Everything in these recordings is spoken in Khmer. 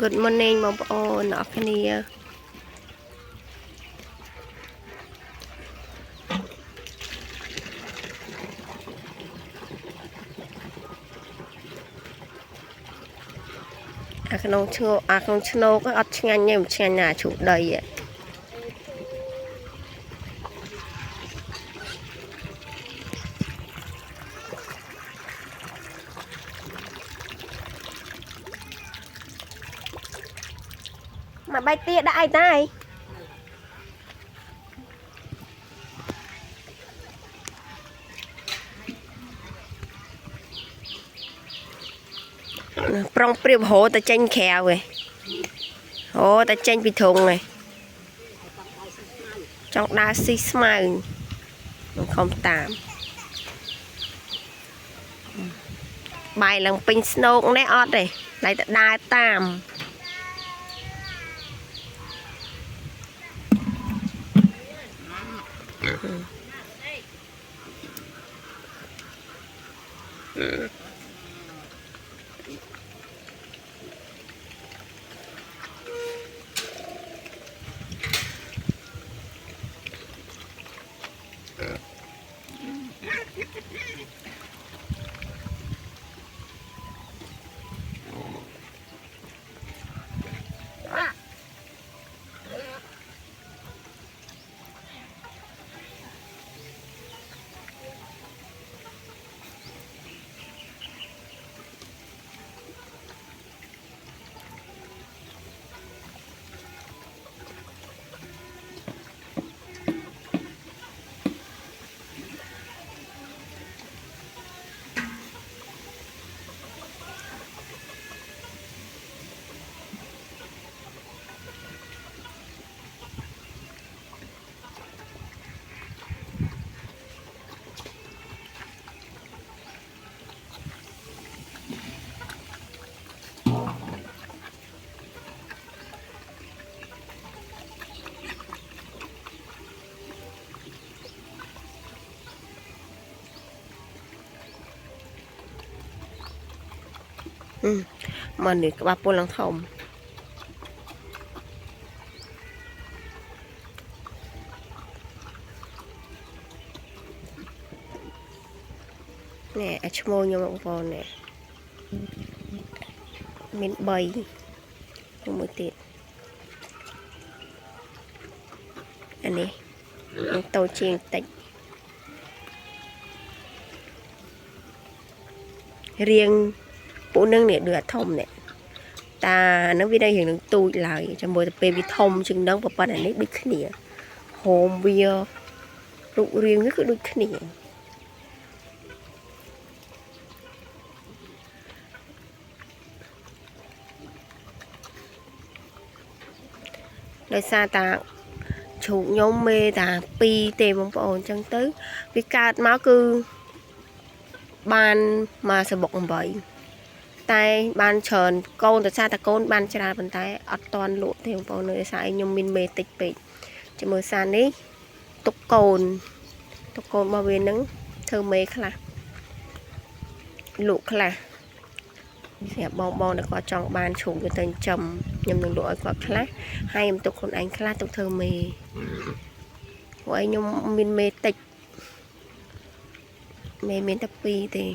Good morning បងប្អូនអ្នកគ្នាអាក្នុងឈ្ងោកអាក្នុងឆ្នោកអត់ឆ្ងាញ់ទេមិនឆ្ងាញ់ណាជ្រូកដីមកបាយទាដាក់អីតាយប្រុងព្រៀបហោតែចេញក្រៅឯងអូតែចេញពីធុងឯងចង់ដើរស៊ីស្មៅមិនខំតាមបាយឡើងពេញស្នោកនេះអត់ទេតែដើរតាមមកនេះក្បាលពុលឡើងធំនេះអាឈ្មោះខ្ញុំបងប្អូននេះមាន3មួយទៀតអានេះនឹងតូចជាងតិចរៀងពួកនឹងនេះដូចអាធំនេះតានឹងវានៅរៀងនឹងទូចឡើយចាំមើលទៅពេលវាធំជាងនឹងប៉ុណ្ណឹងអានេះដូចគ្នាហូមវារូបរាងវាគឺដូចគ្នាដោយសារតាជ្រូកខ្ញុំមេតា2ទេបងប្អូនអញ្ចឹងទៅវាកើតមកគឺបានមកសបុក8តែបានច្រើនកូនដោយសារតែកូនបានច្រើនប៉ុន្តែអត់តាន់លក់ទេបងប្អូនដោយសារខ្ញុំមានមេតិចពេកជាមួយសារនេះទុកកូនរបស់វានឹងធ្វើមេខ្លះលក់ខ្លះស្រាប់បងដែលគាត់ចង់បានជ្រូកទៅចិញ្ចឹមខ្ញុំនឹងលក់ឲ្យគាត់ខ្លះហើយខ្ញុំទុកខ្លួនឯងខ្លះទុកធ្វើមេព្រោះឯងខ្ញុំមានមេតិចមេមានតែ2ទេ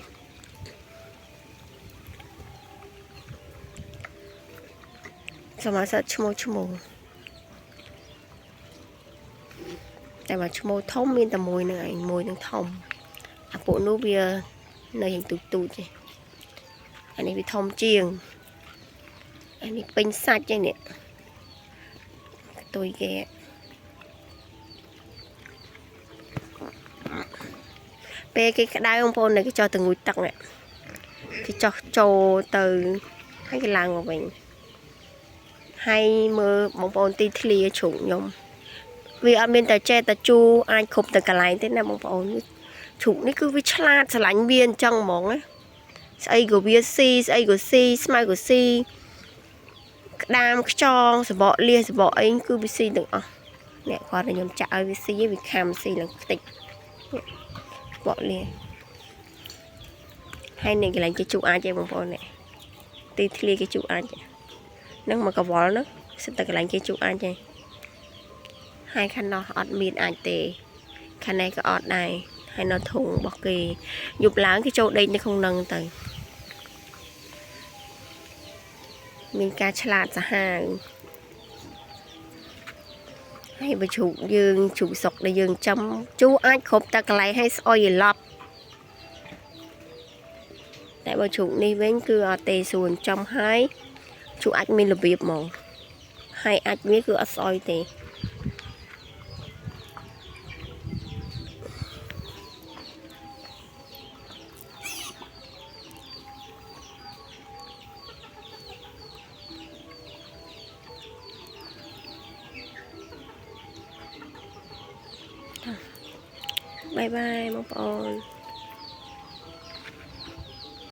សមាសឈ្មោះតែមកឈ្មោះធំមានតែមួយនឹងឯងមួយនឹងធំអាពួកនោះវានៅយ៉ាងទូចទេអានេះវាធំជាងអានេះពេញសាច់ឯនេះទុយគេពេលគេក្តៅបងប្អូនគេចោះទៅងូតទឹកគេចោះចូលទៅហើយគេឡើងមកវិញហើយមើលបងប្អូនទីធ្លាជ្រូកខ្ញុំវាអត់មានតែចេះតែជូរអាចគ្រប់ទៅកន្លែងទេណាបងប្អូនជ្រូកនេះគឺវាឆ្លាតស្រឡាញ់វាអញ្ចឹងហ្មងណាស្អីក៏វាស៊ីស្អីក៏ស៊ីស្មៅក៏ស៊ីក្តាមខ្យងសបកលៀសសបកអីគឺវាស៊ីទាំងអស់អ្នកគាត់ឲ្យខ្ញុំចាក់ឲ្យវាស៊ីវាខាំស៊ីឡើងខ្ទេចបកលៀសហើយនេះកន្លែងគេជូរអាចទេបងប្អូននេះទីធ្លាគេជូរអាច nâng mà cà vó nữa sẽ tập cái lạnh kia chụp anh chơi hai khăn nó ọt mịn anh tề khăn này cái ọt này hay nó thùng bọc kỳ dục láng cái chỗ đây nó không nâng từ mình ca chặt ra hàng hay bà chủ dương chủ sọc để dương chấm chú anh khốp ta cái lại hay soi gì lọp tại bà chủ đi với cứ ở tề xuồng trong hai chú anh mình là việc màu hai anh biết cứ ở soi tề bye bye mọi người